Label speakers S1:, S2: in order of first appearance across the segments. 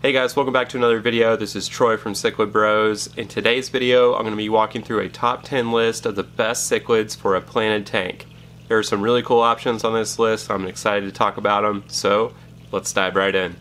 S1: Hey guys, welcome back to another video. This is Troy from Cichlid Bros. In today's video, I'm going to be walking through a top 10 list of the best cichlids for a planted tank. There are some really cool options on this list. I'm excited to talk about them, so let's dive right in.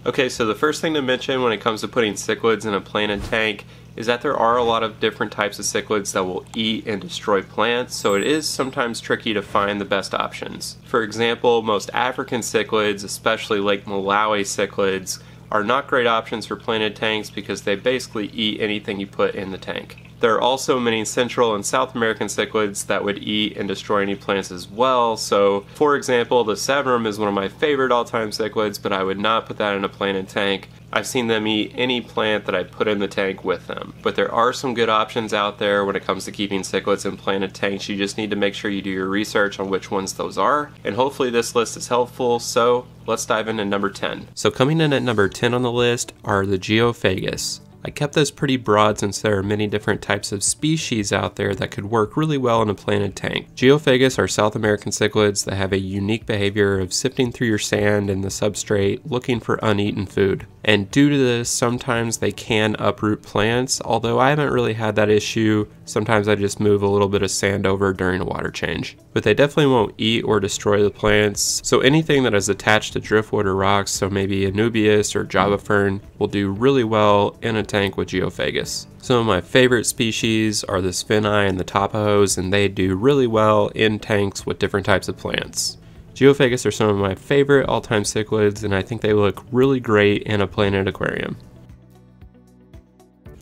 S1: Okay, so the first thing to mention when it comes to putting cichlids in a planted tank is that there are a lot of different types of cichlids that will eat and destroy plants, so it is sometimes tricky to find the best options. For example, most African cichlids, especially Lake Malawi cichlids, are not great options for planted tanks because they basically eat anything you put in the tank. There are also many Central and South American cichlids that would eat and destroy any plants as well. So, for example, the Festivum is one of my favorite all-time cichlids, but I would not put that in a planted tank. I've seen them eat any plant that I put in the tank with them. But there are some good options out there when it comes to keeping cichlids in planted tanks. You just need to make sure you do your research on which ones those are. And hopefully this list is helpful, so let's dive into number 10. So coming in at number 10 on the list are the Geophagus. I kept this pretty broad since there are many different types of species out there that could work really well in a planted tank. Geophagus are South American cichlids that have a unique behavior of sifting through your sand and the substrate looking for uneaten food. And due to this, sometimes they can uproot plants, although I haven't really had that issue. Sometimes I just move a little bit of sand over during a water change. But they definitely won't eat or destroy the plants, so anything that is attached to driftwood or rocks, so maybe Anubias or Java fern, will do really well in a tank with Geophagus. Some of my favorite species are the sveni and the tapajos, and they do really well in tanks with different types of plants. Geophagus are some of my favorite all-time cichlids, and I think they look really great in a planted aquarium.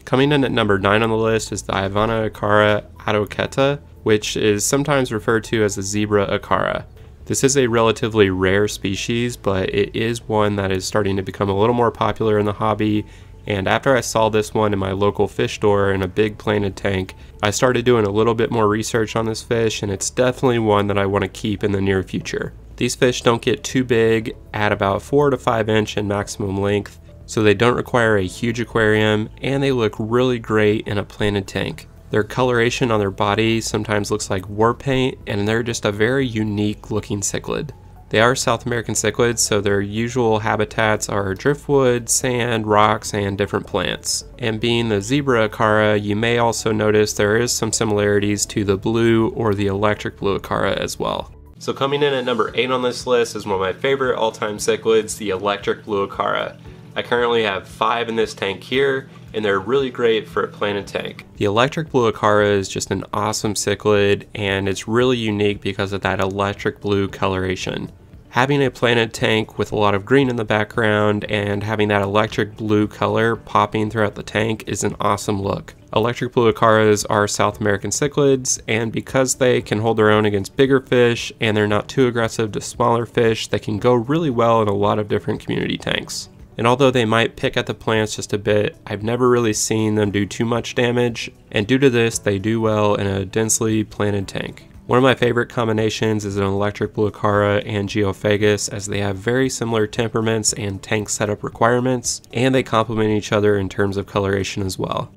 S1: Coming in at number 9 on the list is the Ivanacara adoketa, which is sometimes referred to as the zebra Acara. This is a relatively rare species, but it is one that is starting to become a little more popular in the hobby. And after I saw this one in my local fish store in a big planted tank, I started doing a little bit more research on this fish, and it's definitely one that I want to keep in the near future. These fish don't get too big, at about 4 to 5 inch in maximum length, so they don't require a huge aquarium, and they look really great in a planted tank. Their coloration on their body sometimes looks like war paint, and they're just a very unique looking cichlid. They are South American cichlids, so their usual habitats are driftwood, sand, rocks, and different plants. And being the zebra Acara, you may also notice there is some similarities to the blue or the electric blue Acara as well. So coming in at number 8 on this list is one of my favorite all-time cichlids, the electric blue Acara. I currently have 5 in this tank here, and they're really great for a planted tank. The electric blue Acara is just an awesome cichlid, and it's really unique because of that electric blue coloration. Having a planted tank with a lot of green in the background and having that electric blue color popping throughout the tank is an awesome look. Electric blue Acaras are South American cichlids, and because they can hold their own against bigger fish and they're not too aggressive to smaller fish, they can go really well in a lot of different community tanks. And although they might pick at the plants just a bit, I've never really seen them do too much damage, and due to this, they do well in a densely planted tank. One of my favorite combinations is an electric blue Acara and Geophagus, as they have very similar temperaments and tank setup requirements, and they complement each other in terms of coloration as well.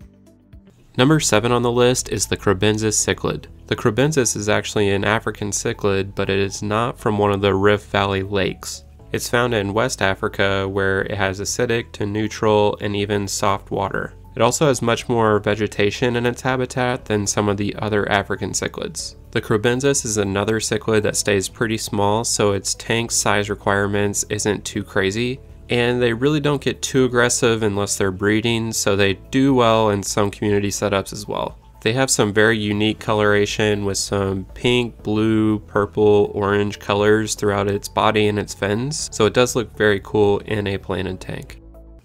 S1: Number 7 on the list is the Kribensis Cichlid. The Kribensis is actually an African cichlid, but it is not from one of the Rift Valley lakes. It's found in West Africa, where it has acidic to neutral and even soft water. It also has much more vegetation in its habitat than some of the other African cichlids. The Kribensis is another cichlid that stays pretty small, so its tank size requirements isn't too crazy, and they really don't get too aggressive unless they're breeding, so they do well in some community setups as well. They have some very unique coloration with some pink, blue, purple, orange colors throughout its body and its fins, so it does look very cool in a planted tank.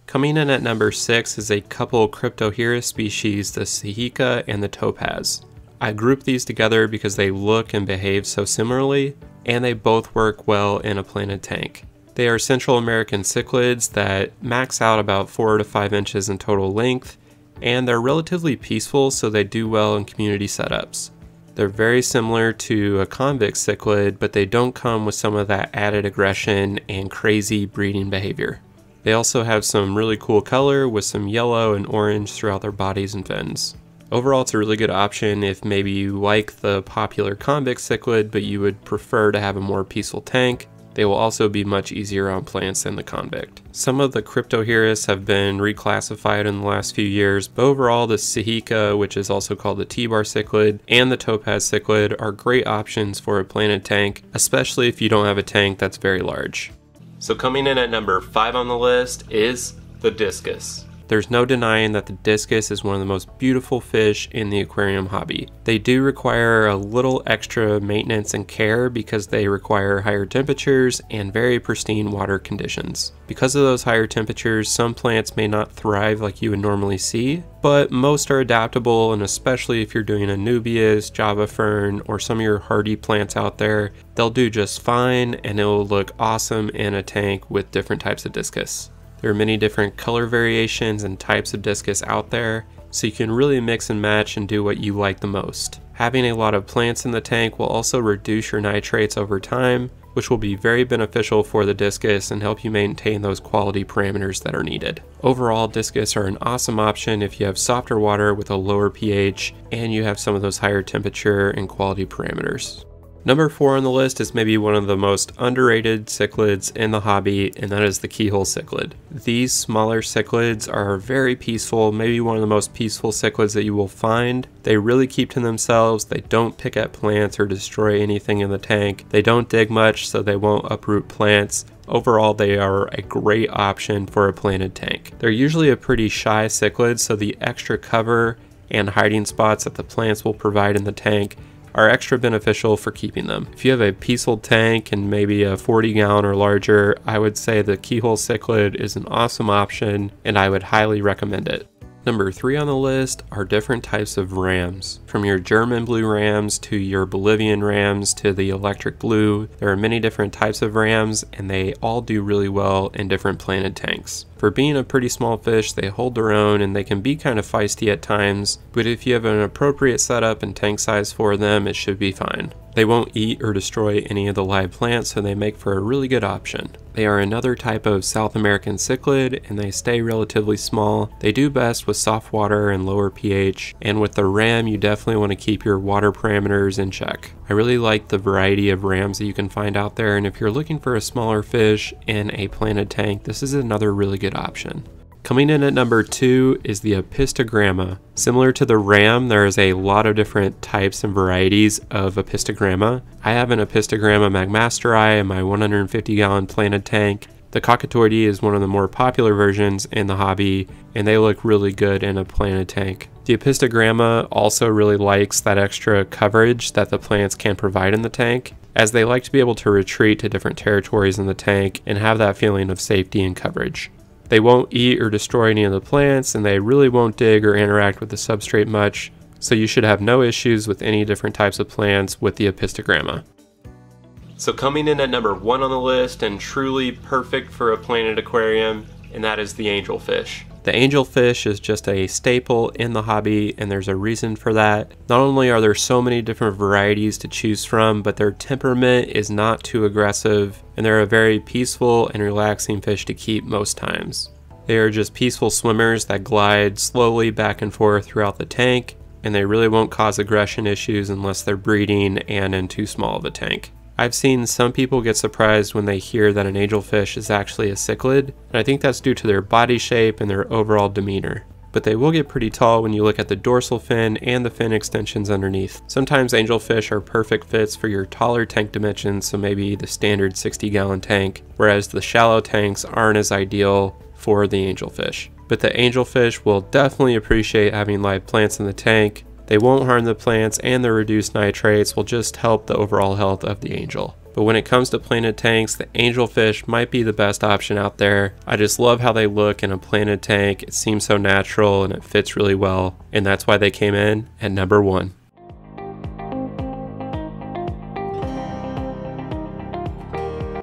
S1: Coming in at number 6 is a couple Cryptohera species, the Sajica and the Topaz. I grouped these together because they look and behave so similarly, and they both work well in a planted tank. They are Central American cichlids that max out about 4 to 5 inches in total length, and they're relatively peaceful, so they do well in community setups. They're very similar to a convict cichlid, but they don't come with some of that added aggression and crazy breeding behavior. They also have some really cool color with some yellow and orange throughout their bodies and fins. Overall, it's a really good option if maybe you like the popular convex cichlid, but you would prefer to have a more peaceful tank. They will also be much easier on plants than the convict. Some of the Cryptoheris have been reclassified in the last few years, but overall the Sajica, which is also called the T-bar cichlid, and the Topaz cichlid are great options for a planted tank, especially if you don't have a tank that's very large. So coming in at number 5 on the list is the Discus. There's no denying that the Discus is one of the most beautiful fish in the aquarium hobby. They do require a little extra maintenance and care because they require higher temperatures and very pristine water conditions. Because of those higher temperatures, some plants may not thrive like you would normally see, but most are adaptable, and especially if you're doing a Nubius, Java fern, or some of your hardy plants out there, they'll do just fine and it will look awesome in a tank with different types of Discus. There are many different color variations and types of Discus out there, so you can really mix and match and do what you like the most. Having a lot of plants in the tank will also reduce your nitrates over time, which will be very beneficial for the Discus and help you maintain those quality parameters that are needed. Overall, Discus are an awesome option if you have softer water with a lower pH and you have some of those higher temperature and quality parameters. Number 4 on the list is maybe one of the most underrated cichlids in the hobby, and that is the Keyhole Cichlid. These smaller cichlids are very peaceful, maybe one of the most peaceful cichlids that you will find. They really keep to themselves, they don't pick at plants or destroy anything in the tank, they don't dig much so they won't uproot plants. Overall, they are a great option for a planted tank. They're usually a pretty shy cichlid, so the extra cover and hiding spots that the plants will provide in the tank are extra beneficial for keeping them. If you have a peaceful tank and maybe a 40-gallon or larger, I would say the Keyhole Cichlid is an awesome option and I would highly recommend it. Number 3 on the list are different types of rams. From your German blue rams to your Bolivian rams to the electric blue, there are many different types of rams and they all do really well in different planted tanks. For being a pretty small fish, they hold their own and they can be kind of feisty at times, but if you have an appropriate setup and tank size for them, it should be fine. They won't eat or destroy any of the live plants, so they make for a really good option. They are another type of South American cichlid and they stay relatively small. They do best with soft water and lower pH, and with the ram you definitely want to keep your water parameters in check. I really like the variety of rams that you can find out there, and if you're looking for a smaller fish in a planted tank, this is another really good option. Coming in at number 2 is the Apistogramma. Similar to the ram, there is a lot of different types and varieties of Apistogramma. I have an Apistogramma magmasteri in my 150-gallon planted tank. The cacatuoides is one of the more popular versions in the hobby, and they look really good in a planted tank. The Apistogramma also really likes that extra coverage that the plants can provide in the tank, as they like to be able to retreat to different territories in the tank and have that feeling of safety and coverage. They won't eat or destroy any of the plants, and they really won't dig or interact with the substrate much, so you should have no issues with any different types of plants with the Apistogramma. So coming in at number 1 on the list, and truly perfect for a planted aquarium, and that is the angelfish. The angelfish is just a staple in the hobby, and there's a reason for that. Not only are there so many different varieties to choose from, but their temperament is not too aggressive, and they're a very peaceful and relaxing fish to keep most times. They are just peaceful swimmers that glide slowly back and forth throughout the tank, and they really won't cause aggression issues unless they're breeding and in too small of a tank. I've seen some people get surprised when they hear that an angelfish is actually a cichlid, and I think that's due to their body shape and their overall demeanor. But they will get pretty tall when you look at the dorsal fin and the fin extensions underneath. Sometimes angelfish are perfect fits for your taller tank dimensions, so maybe the standard 60-gallon tank, whereas the shallow tanks aren't as ideal for the angelfish. But the angelfish will definitely appreciate having live plants in the tank. They won't harm the plants, and the reduced nitrates will just help the overall health of the angel. But when it comes to planted tanks, the angelfish might be the best option out there. I just love how they look in a planted tank. It seems so natural and it fits really well, and that's why they came in at number 1.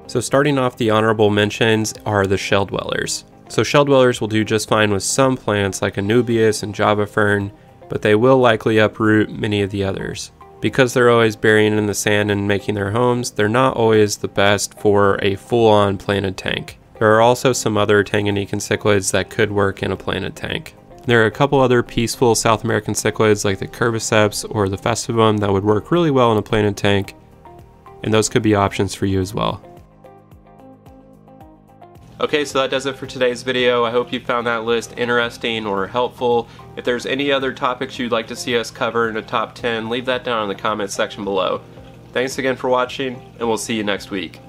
S1: So starting off, the honorable mentions are the shell dwellers. So shell dwellers will do just fine with some plants like Anubias and Java fern, but they will likely uproot many of the others. Because they're always burying in the sand and making their homes, they're not always the best for a full-on planted tank. There are also some other Tanganyikan cichlids that could work in a planted tank. There are a couple other peaceful South American cichlids like the Kribensis or the Festivum that would work really well in a planted tank, and those could be options for you as well. Okay, so that does it for today's video. I hope you found that list interesting or helpful. If there's any other topics you'd like to see us cover in a top 10, leave that down in the comments section below. Thanks again for watching, and we'll see you next week.